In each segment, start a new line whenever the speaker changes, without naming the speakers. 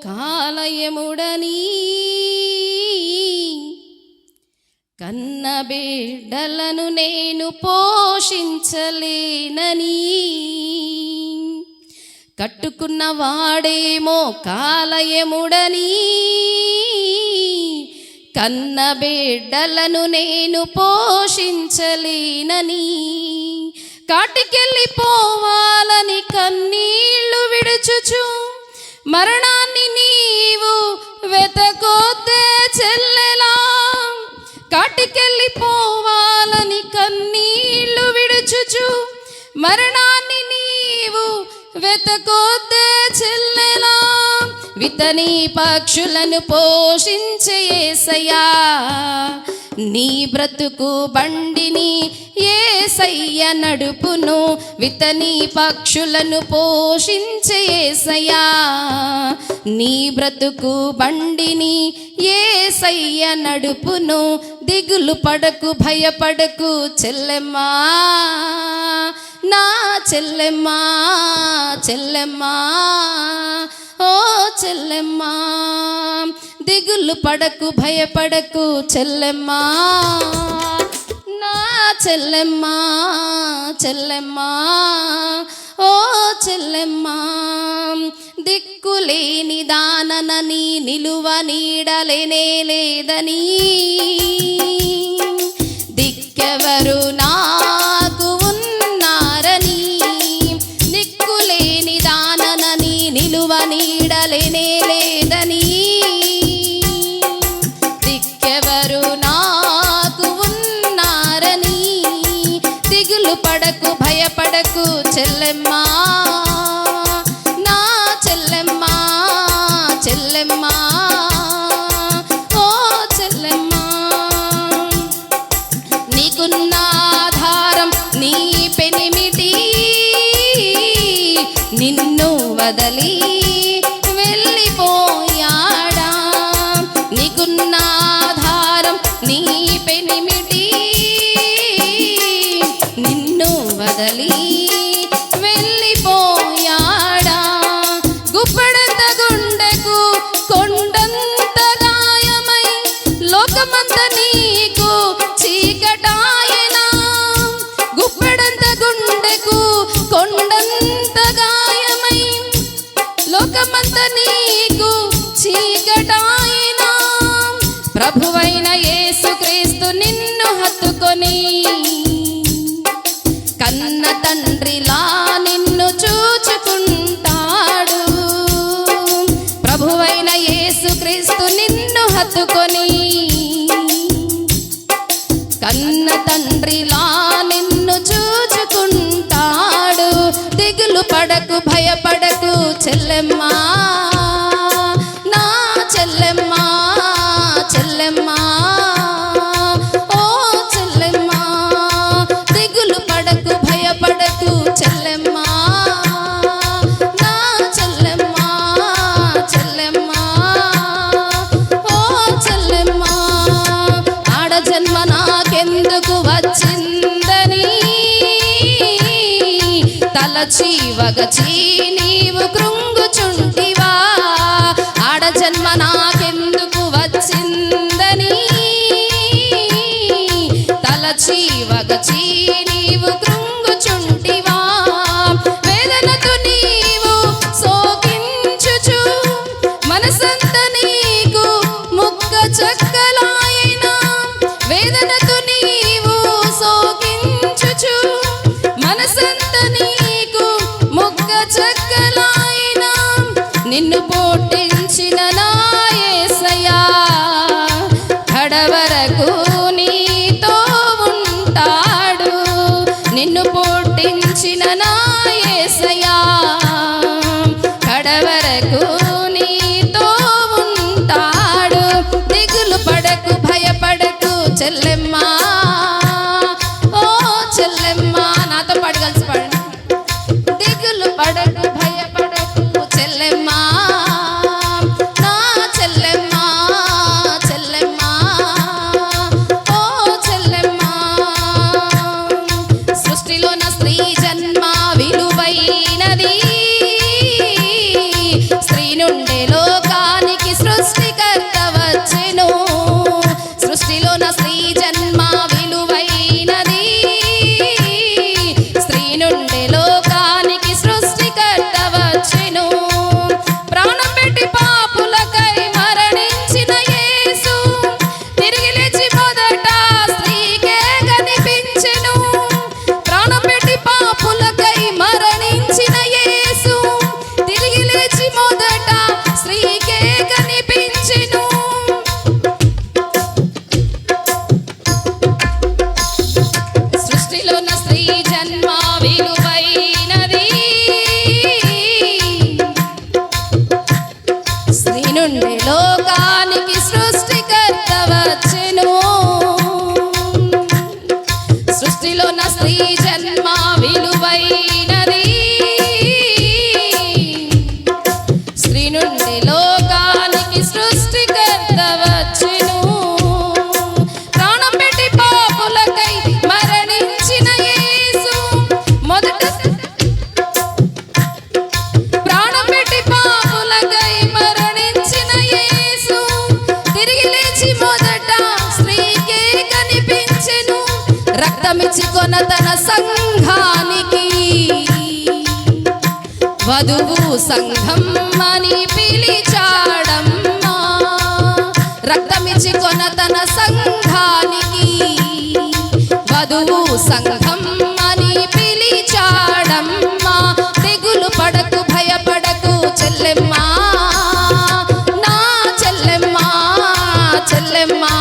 కాలయముడని కన్న బిడ్డలను నేను పోషించలేనని కట్టుకున్న వాడేమో కాలయముడని కన్న బిడ్డలను నేను పోషించలేనని కాటికెళ్ళిపోవాలని కన్నీళ్లు విడుచుచు మరణాన్ని నీవు వెతకొద్దే చెల్లెలా కాటికెళ్ళిపోవాలని కన్నీళ్లు విడుచుచు మరణాన్ని నీవు వెతకొద్దే చెల్లెలా వితని పక్షులను పోషించే యేసయ్యా నీ బ్రతుకు బండిని యేసయ్య నడుపును వితని పక్షులను పోషించే యేసయ్యా నీ బ్రతుకు బండిని యేసయ్య నడుపును దిగులు పడకు భయపడకు చెల్లెమ్మా నా చెల్లెమ్మా చెల్లెమ్మా ఓ చెల్లెమ్మా దిగులు పడకు భయపడకు చెల్లెమ్మా నా చెల్లెమ్మా చెల్లెమ్మా ఓ చెల్లెమ్మా దిక్కులేని దాననని నిలువ నీడలేనే లేదని దిక్కెవరు నాకు ఉన్నారని దిక్కులేని దాననని నిలువ నీడలేనే లేదని దిక్కెవరు నాకు ఉన్నారని దిగులు పడకు భయపడకు చెల్లెమ్మా నా చెల్లెమ్మా చెల్లెమ్మా ఓ చెల్లెమ్మా నీకున్న ఆధారం నీ పెనిమిటి నిన్ను వదలి వెళ్ళిపోయాడా నీకున్న ఆధారం నీ పెనిమిటి నిన్ను వదలి వెళ్ళిపోయాడా గుప్పడంత గుండెకు కొండంత గాయమై లోకమంత నీకు చీకటాయనా గుప్పడంత గుండెకు కొండంత గాయమై లోకమంత నీకు చీకటాయనా ప్రభువైన యేసుక్రీస్తు నిన్ను హత్తుకొని కన్న తండ్రిలా నిన్ను చూచుకుంటాడు ప్రభువైన యేసుక్రీస్తు నిన్ను హత్తుకొని కన్న తండ్రిలా నిన్ను చూచుకుంటాడు దిగులు పడకు భయపడకు చెల్లెమ్మా నా చెల్లెమ్మా చెల్లెమ్మా ఓ చెల్లెమ్మా దిగులు పడకు భయపడకు చెల్లెమ్మా నా చెల్లెమ్మా చెల్లెమ్మా ఓ చెల్లెమ్మా ఆడ జన్మ నాకెందుకు వచ్చిందని తలచి వగచి నీవు కృంగుచుంటివా ఆడ జన్మ నాకెందుకు వచ్చిందని తలచి వగచి నీవు కృంగుచుంటివా వేదనతో నీవు సోకించుచు మనసంత నీకు ముక్క చక్కలాయనా వేదనతో నీవు సోకించుచు మనసంత నీకు ముక్క చక్కలాయనా నిన్ను పోటించిన నా యేసయ్యా కడవరకు నీతో ఉంటాడు నిన్ను పోటించిన నా యేసయ్యా కడవరకు నీతో ఉంటాడు దిగులు పడకు భయపడకు చెల్లెమ్మా ఓ చెల్లెమ్మా నాతో పాటు కలిసి పాడండి దిగులు పడకు భయపడకు చెల్లెమ్మా నా చెల్లెమ్మా చెల్లెమ్మా ఓ చెల్లెమ్మా సృష్టిలో నా స్త్రీ జన్మ విలువైనది స్త్రీను మొదట స్త్రీకే కనిపించెను. సృష్టిలోన స్త్రీ జన్మ విలువైనది. స్త్రీ నుండి లోకానికి సృష్టికర్త వచ్చెను. సృష్టిలోన స్త్రీ జన్మ విలువైనది. స్త్రీ నుండి లోకానికి సృష్టికర్త వచ్చెను. ప్రాణం పెట్టి పాపులకై మరణించిన యేసు మొదట ప్రాణం పెట్టి పాపులకై మరణించిన యేసు తిరిగి లేచి మొదట స్త్రీకే కనిపించెను. రక్తమిచ్చి కొన తన సంఘానికి వధువు సంఘం అని పిలిచాడమ్మా. రక్తమిచ్చి కొన తన సంఘానికి వధువు సంఘం అని పిలిచాడమ్మా. తెగులు పడకు భయపడకు చెల్లెమ్మా, నా చెల్లెమ్మా, చెల్లెమ్మా,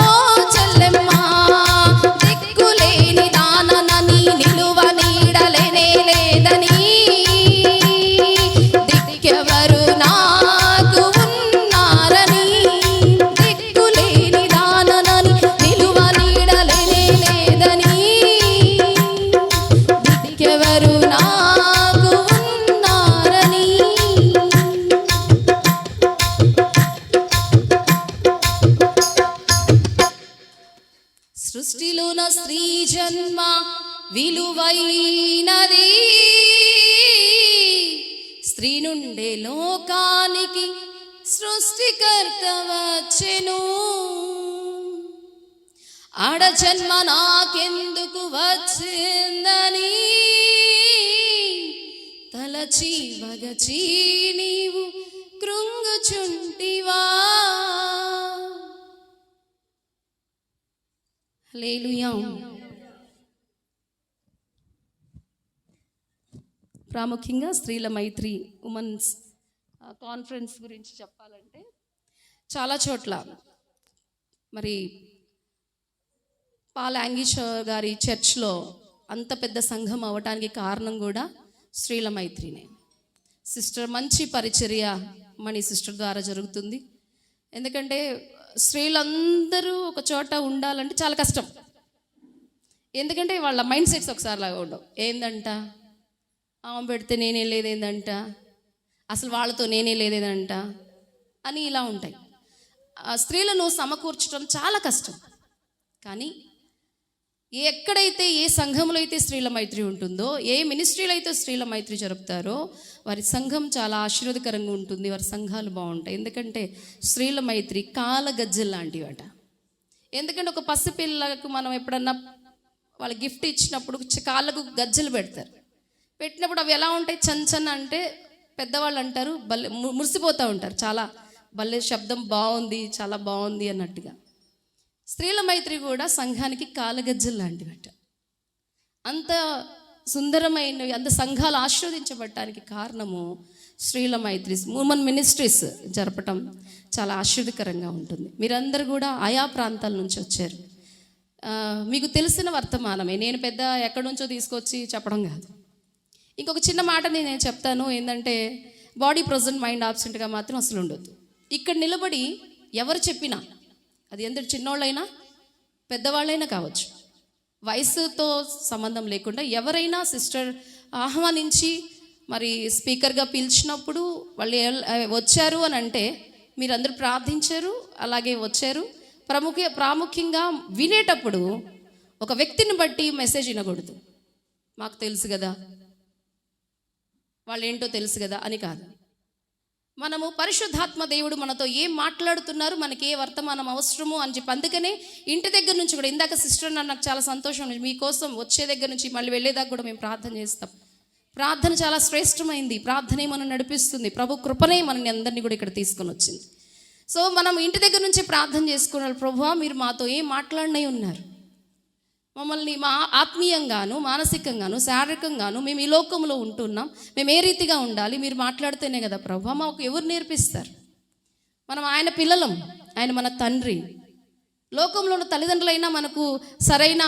ఓ చెల్లెమ్మా. దిక్కులేని దాననని నిలువ నీడలేనే లేదని, దిక్కెవరు నాకు ఉన్నారని. దిక్కులేని దాననని నిలువ నీడలేనే లేదని, దిక్కెవరు నాకు ఉన్నారని. సృష్టిలోన స్త్రీ జన్మ విలువైనది. స్త్రీ నుండే లోకానికి సృష్టికర్త వచ్చెను. ఆడ జన్మ నాకెందుకు వచ్చిందని తలచి వగచి నీవు కృంగుచుంటివా. హల్లెలూయా. ప్రాముఖ్యంగా స్త్రీల మైత్రి ఉమెన్స్ కాన్ఫరెన్స్ గురించి చెప్పాలంటే చాలా చోట్ల మరి పాల్ యాంగిష్ గారి చర్చ్లో అంత పెద్ద సంఘం అవ్వటానికి కారణం కూడా స్త్రీల మైత్రినే. సిస్టర్ మంచి పరిచర్య మణి సిస్టర్ ద్వారా జరుగుతుంది. ఎందుకంటే స్త్రీలందరూ ఒక చోట ఉండాలంటే చాలా కష్టం. ఎందుకంటే వాళ్ళ మైండ్ సెట్స్ ఒకసారి లాగా ఉండవు. ఏందంట ఆమె పెడితే నేనే లేదేందంట, అసలు వాళ్ళతో నేనే లేదేదంట అని ఇలా ఉంటాయి. స్త్రీలను సమకూర్చడం చాలా కష్టం. కానీ ఎక్కడైతే ఏ సంఘంలో అయితే స్త్రీల మైత్రి ఉంటుందో, ఏ మినిస్ట్రీలో అయితే స్త్రీల మైత్రి జరుపుతారో వారి సంఘం చాలా ఆశీర్వాదకరంగా ఉంటుంది. వారి సంఘాలు బాగుంటాయి. ఎందుకంటే స్త్రీల మైత్రి కాలగజ్జలు లాంటివట. ఎందుకంటే ఒక పసిపిల్లకు మనం ఎప్పుడన్నా వాళ్ళ గిఫ్ట్ ఇచ్చినప్పుడు కాళ్ళకు గజ్జలు పెడతారు. పెట్టినప్పుడు అవి ఎలా ఉంటాయి, చంచన అంటే పెద్దవాళ్ళు అంటారు భలే మురిసిపోతూ ఉంటారు. చాలా భలే శబ్దం బాగుంది, చాలా బాగుంది అన్నట్టుగా. స్త్రీల మైత్రి కూడా సంఘానికి కాలగజ్జలు లాంటివట. అంత సుందరమైనవి, అంత సంఘాలు ఆశీర్వదించబడటానికి కారణము స్త్రీల మైత్రి ఉమెన్ మినిస్ట్రీస్ జరపటం చాలా ఆశీర్వదకరంగా ఉంటుంది. మీరందరూ కూడా ఆయా ప్రాంతాల నుంచి వచ్చారు. మీకు తెలిసిన వర్తమానమే, నేను పెద్ద ఎక్కడి నుంచో తీసుకొచ్చి చెప్పడం కాదు. ఇంకొక చిన్న మాట నేను చెప్తాను. ఏంటంటే బాడీ ప్రజెంట్ మైండ్ ఆబ్సెంట్గా మాత్రం అసలు ఉండొద్దు. ఇక్కడ నిలబడి ఎవరు చెప్పినా, అది ఎంత చిన్నోళ్ళైనా పెద్దవాళ్ళైనా కావచ్చు, వయసుతో సంబంధం లేకుండా ఎవరైనా సిస్టర్ ఆహ్వానించి మరి స్పీకర్గా పిలిచినప్పుడు వాళ్ళు వచ్చారు అని అంటే మీరందరూ ప్రార్థించారు, అలాగే వచ్చారు. ప్రాముఖ్యంగా వినేటప్పుడు ఒక వ్యక్తిని బట్టి మెసేజ్ వినకూడదు. మాకు తెలుసు కదా, వాళ్ళు ఏంటో తెలుసు కదా అని కాదు. మనము పరిశుద్ధాత్మ దేవుడు మనతో ఏం మాట్లాడుతున్నారు, మనకి ఏ వర్తమానం అవసరము అని చెప్పి, అందుకనే ఇంటి దగ్గర నుంచి కూడా ఇందాక సిస్టర్ నాకు చాలా సంతోషం, మీకోసం వచ్చే దగ్గర నుంచి మళ్ళీ వెళ్ళేదాకా కూడా మేము ప్రార్థన చేస్తాం. ప్రార్థన చాలా శ్రేష్టమైంది. ప్రార్థనే మనం నడిపిస్తుంది. ప్రభు కృపనే మనని అందరినీ కూడా ఇక్కడ తీసుకొని వచ్చింది. సో మనం ఇంటి దగ్గర నుంచి ప్రార్థన చేసుకున్నారు. ప్రభువా మీరు మాతో ఏం మాట్లాడినై ఉన్నారు, మమ్మల్ని ఆత్మీయంగాను, మానసికంగాను, శారీరకంగాను మేము ఈ లోకంలో ఉంటున్నాం. మేము ఏ రీతిగా ఉండాలి మీరు మాట్లాడితేనే కదా ప్రభు. మాకు ఎవరు నేర్పిస్తారు? మనం ఆయన పిల్లలం, ఆయన మన తండ్రి. లోకంలో ఉన్న తల్లిదండ్రులైనా మనకు సరైన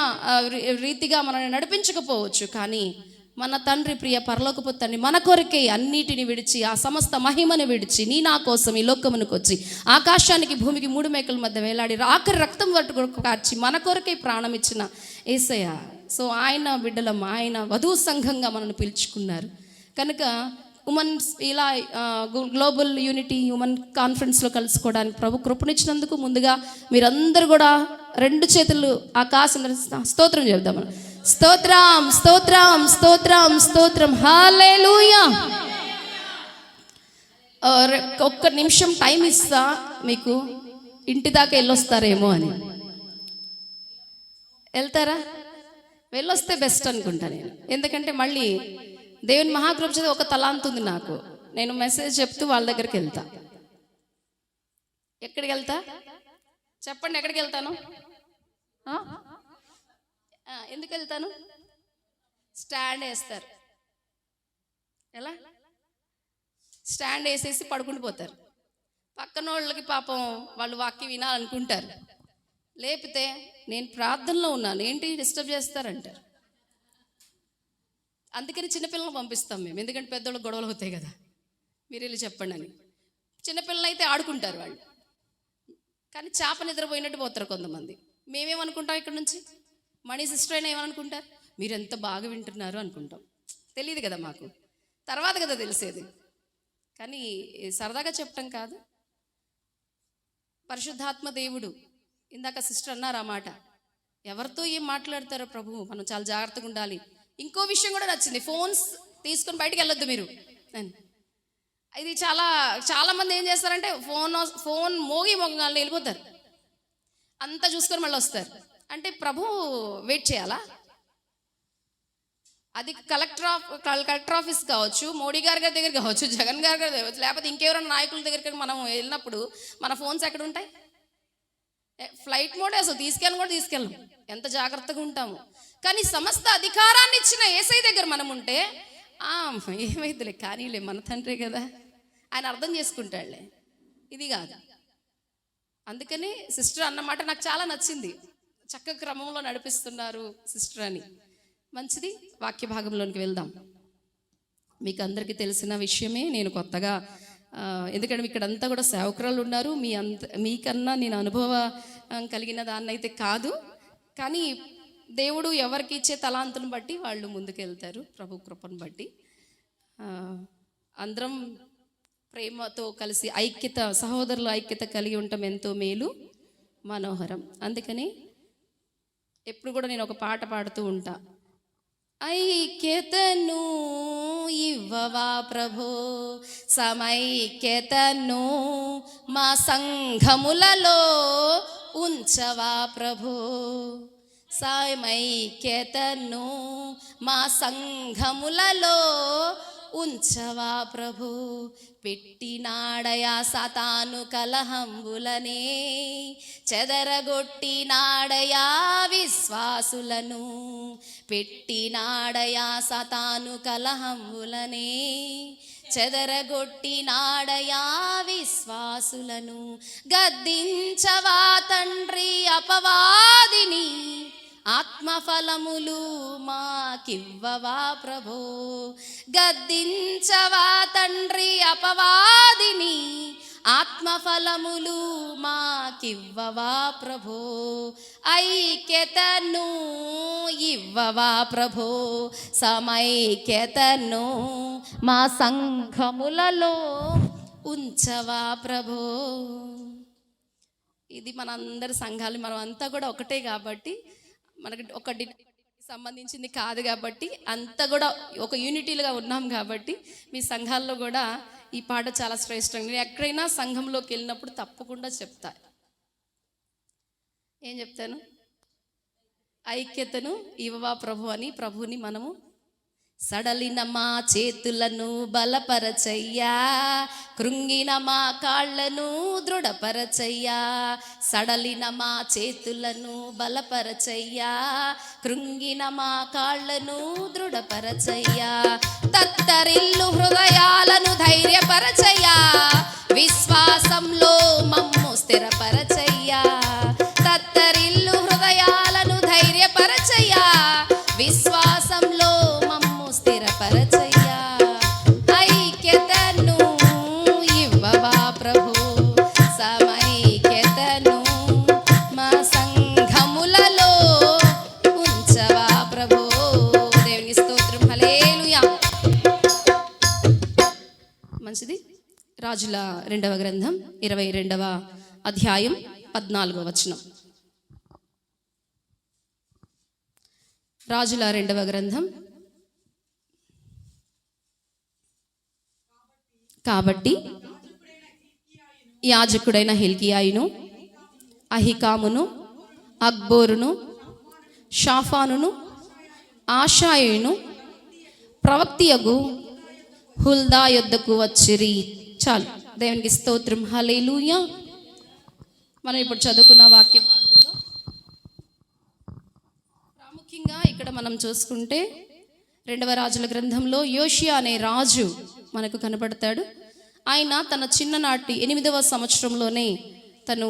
రీతిగా మనల్ని నడిపించకపోవచ్చు, కానీ మన తండ్రి, ప్రియ పరలోకపు తండ్రి మన కొరకే అన్నిటిని విడిచి, ఆ సమస్త మహిమను విడిచి, నీ నా కోసం ఈ లోకమునకు వచ్చి ఆకాశానికి భూమికి 3 మేకల మధ్య వేలాడి ఆఖరి రక్తం పట్టుకు కార్చి మన కొరకే ప్రాణం ఇచ్చిన యేసయ్య. సో ఆయన బిడ్డలం, ఆయన వధువు సంఘంగా మనల్ని పిలుచుకున్నారు కనుక ఉమెన్స్ ఇలా గ్లోబల్ యూనిటీ ఉమెన్ కాన్ఫరెన్స్లో కలుసుకోవడానికి ప్రభు కృపనిచ్చినందుకు ముందుగా మీరందరూ కూడా 2 చేతులు ఆకాశం స్తోత్రం చెప్దాం. స్తోత్రం, స్తోత్రం, స్తోత్రం, స్తోత్రం. హల్లెలూయా. ఒక్క నిమిషం టైం ఇస్తా మీకు, ఇంటి దాకా వెళ్ళొస్తారేమో అని. వెళ్తారా? వెళ్ళొస్తే బెస్ట్ అనుకుంటా నేను. ఎందుకంటే మళ్ళీ దేవుని మహాకృప చేత ఒక తలాంత్ ఉంది నాకు. నేను మెసేజ్ చెప్తూ వాళ్ళ దగ్గరికి వెళ్తా. ఎక్కడికి వెళ్తా చెప్పండి? ఎక్కడికి వెళ్తాను? ఎందుకు వెళ్తాను? స్టాండ్ వేస్తారు. ఎలా? స్టాండ్ వేసేసి పడుకుంటూ పోతారు. పక్కన వాళ్ళకి పాపం వాళ్ళు వాక్యం వినాలనుకుంటారు. లేపితే నేను ప్రార్థనలో ఉన్నాను, ఏంటి డిస్టర్బ్ చేస్తారంటారు. అందుకని చిన్నపిల్లలను పంపిస్తాం మేము, ఎందుకంటే పెద్దోళ్ళకి గొడవలు అవుతాయి కదా, మీరు వెళ్ళి చెప్పండి అని. చిన్నపిల్లలు అయితే ఆడుకుంటారు వాళ్ళు, కానీ చేప నిద్రపోయినట్టు పోతారు కొంతమంది. మేమేమనుకుంటాం ఇక్కడ నుంచి, మణి సిస్టర్ అయినా ఏమనుకుంటారు, మీరు ఎంత బాగా వింటున్నారు అనుకుంటాం. తెలియదు కదా మాకు, తర్వాత కదా తెలిసేది. కానీ సరదాగా చెప్పటం కాదు. పరిశుద్ధాత్మ దేవుడు, ఇందాక సిస్టర్ అన్నారు ఆ మాట, ఎవరితో ఏం మాట్లాడతారో ప్రభు, మనం చాలా జాగ్రత్తగా ఉండాలి. ఇంకో విషయం కూడా నచ్చింది, ఫోన్స్ తీసుకొని బయటికి వెళ్ళొద్దు మీరు అని. ఇది చాలా మంది ఏం చేస్తారంటే ఫోన్ మోగి మొగాలని వెళ్ళిపోతారు, అంతా చూసుకొని మళ్ళీ వస్తారు. అంటే ప్రభు వెయిట్ చేయాలా? అది కలెక్టర్ ఆఫీస్ కావచ్చు, మోడీ గారి దగ్గర కావచ్చు, జగన్ గారి దగ్గర కావచ్చు, లేకపోతే ఇంకెవరైనా నాయకుల దగ్గరికి మనం వెళ్ళినప్పుడు మన ఫోన్స్ ఎక్కడ ఉంటాయి? ఫ్లైట్ మోడ్ అసలు తీసుకెళ్ళం, ఎంత జాగ్రత్తగా ఉంటాము. కానీ సమస్త అధికారాన్ని ఇచ్చిన యేసయ్య దగ్గర మనం ఉంటే ఏమైతులే కానీలే, మన తండ్రే కదా, ఆయన అర్థం చేసుకుంటాడులే. ఇది కాదు. అందుకని సిస్టర్ అన్నమాట నాకు చాలా నచ్చింది. చక్క క్రమంలో నడిపిస్తున్నారు సిస్టర్ అని. మంచిది. వాక్య భాగంలోనికి వెళ్దాం. మీకు అందరికీ తెలిసిన విషయమే, నేను కొత్తగా ఎందుకంటే ఇక్కడంతా కూడా సేవకురాలు ఉన్నారు, మీకన్నా నేను అనుభవం కలిగిన దాన్ని అయితే కాదు. కానీ దేవుడు ఎవరికి ఇచ్చే తలాంతులను బట్టి వాళ్ళు ముందుకు వెళ్తారు, ప్రభు కృపను బట్టి. అందరం ప్రేమతో కలిసి ఐక్యత, సహోదరుల ఐక్యత కలిగి ఉండటం ఎంతో మేలు, మనోహరం. అందుకని ఎప్పుడు కూడా నేను ఒక పాట పాడుతూ ఉంటా, ఐక్యతను ఇవ్వవా ప్రభో, సమైక్యతను మా సంఘములలో ఉంచవా ప్రభో, సమైక్యతను మా సంఘములలో ఉంచవా ప్రభు. పెట్టినాడయా సాతాను కలహంబులనే, చెదరగొట్టినాడయా విశ్వాసులను. పెట్టినాడయా సాతాను కలహంబులనే, చెదరగొట్టినాడయా విశ్వాసులను. గద్దించవా తండ్రి అపవాదిని, ఆత్మఫలములు మాకివ్వవా ప్రభో. గద్దించవా తండ్రి అపవాదిని, ఆత్మఫలములు మాకివ్వవా ప్రభో. ఐక్యతను ఇవ్వవా ప్రభో, సమైక్యతను మా సంఘములలో ఉంచవా ప్రభో. ఇది మనందరి సంఘాలు, మనం అంతా కూడా ఒకటే కాబట్టి, మనకి ఒక సంబంధించింది కాదు కాబట్టి, అంతా కూడా ఒక యూనిటీలుగా ఉన్నాం కాబట్టి మీ సంఘాల్లో కూడా ఈ పాట చాలా శ్రేష్టంగా. నేను ఎక్కడైనా సంఘంలోకి వెళ్ళినప్పుడు తప్పకుండా చెప్తా. ఏం చెప్తాను? ఐక్యతను ఇవ్వవా ప్రభు అని ప్రభుని మనము సడలిన మా చేతులను బలపరచయ్యా, కృంగిన మా కాళ్ళను దృఢపరచయ్యా. సడలిన మా చేతులను బలపరచయ్యా, కృంగిన మా కాళ్ళను దృఢపరచయ్యా. తత్తరిల్లు హృదయాలను ధైర్యపరచయ్యా, విశ్వాసంలో మమ్ము స్థిరపరచయ్యా. తత్తరిల్లు హృదయాలను ధైర్యపరచయ్యా, విశ్వాసంలో స్థిరపరచయ్యా. ఐక్యతను ఇవ్వవా ప్రభు, సమైక్యతను మా సంఘములలో ఉంచవా ప్రభు. దేవుని స్తోత్రం, హల్లెలూయా. మంచిది. రాజుల 2వ గ్రంథం 22వ అధ్యాయం 14వ వచనం. రాజుల 2వ గ్రంథం. కాబట్టి యాజకుడైన హిల్కీయాయును, అహికామును, అక్బోరును, షాఫానును, ఆషాయును, ప్రవక్తియగు హుల్దా యొద్దకు వచ్చిరి. చాలు. దేవునికి స్తోత్రం, హల్లెలూయా. మనం ఇప్పుడు చదువుకున్న వాక్య భాగంలో ప్రాముఖ్యంగా ఇక్కడ మనం చూసుకుంటే 2వ రాజుల గ్రంథంలో యోషియా అనే రాజు మనకు కనబడతాడు. ఆయన తన చిన్ననాటి 8వ సంవత్సరంలోనే తను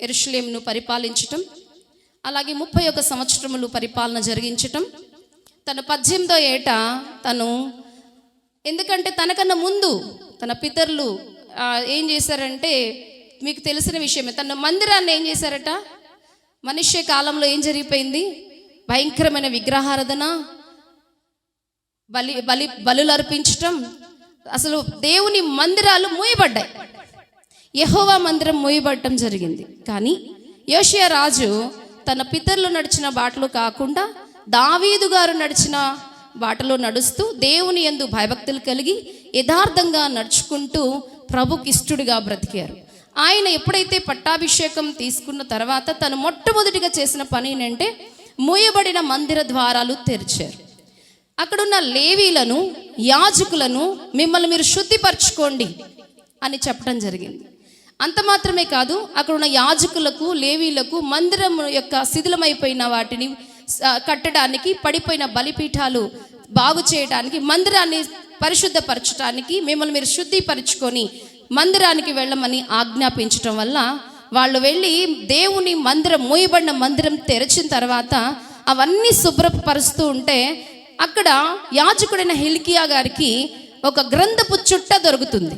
యెరూషలేమును పరిపాలించటం, అలాగే 31 సంవత్సరములు పరిపాలన జరిగించటం. తన 18వ ఏట తను, ఎందుకంటే తనకన్నా ముందు తన పితరులు ఏం చేశారంటే మీకు తెలిసిన విషయమే, తన మందిరాన్ని ఏం చేశారట. మనుష్య కాలంలో ఏం జరిగిపోయింది? భయంకరమైన విగ్రహారాధన, బలులు అర్పించటం. అసలు దేవుని మందిరాలు మూయబడ్డాయి. యెహోవా మందిరం మూయబడటం జరిగింది. కానీ యోషియా రాజు తన పితరులు నడిచిన బాటలో కాకుండా దావీదు గారు నడిచిన బాటలో నడుస్తూ దేవుని యందు భయభక్తులు కలిగి యథార్థంగా నడుచుకుంటూ ప్రభుకి ఇష్టడుగా బ్రతికారు. ఆయన ఎప్పుడైతే పట్టాభిషేకం తీసుకున్న తర్వాత తను మొట్టమొదటిగా చేసిన పని ఏంటంటే మూయబడిన మందిర ద్వారాలు తెరిచారు. అక్కడున్న లేవీలను, యాజకులను మిమ్మల్ని మీరు శుద్ధిపరచుకోండి అని చెప్పడం జరిగింది. అంత మాత్రమే కాదు, అక్కడున్న యాజకులకు, లేవీలకు మందిరం యొక్క శిథిలమైపోయిన వాటిని కట్టడానికి, పడిపోయిన బలిపీఠాలు బాగు చేయడానికి, మందిరాన్ని పరిశుద్ధపరచడానికి మిమ్మల్ని మీరు శుద్ధిపరచుకొని మందిరానికి వెళ్ళమని ఆజ్ఞాపించటం వల్ల వాళ్ళు వెళ్ళి దేవుని మందిరం, మూయబడిన మందిరం తెరిచిన తర్వాత అవన్నీ శుభ్రపరుస్తూ ఉంటే అక్కడ యాజకుడైన హిల్కీయా గారికి ఒక గ్రంథపు చుట్ట దొరుకుతుంది.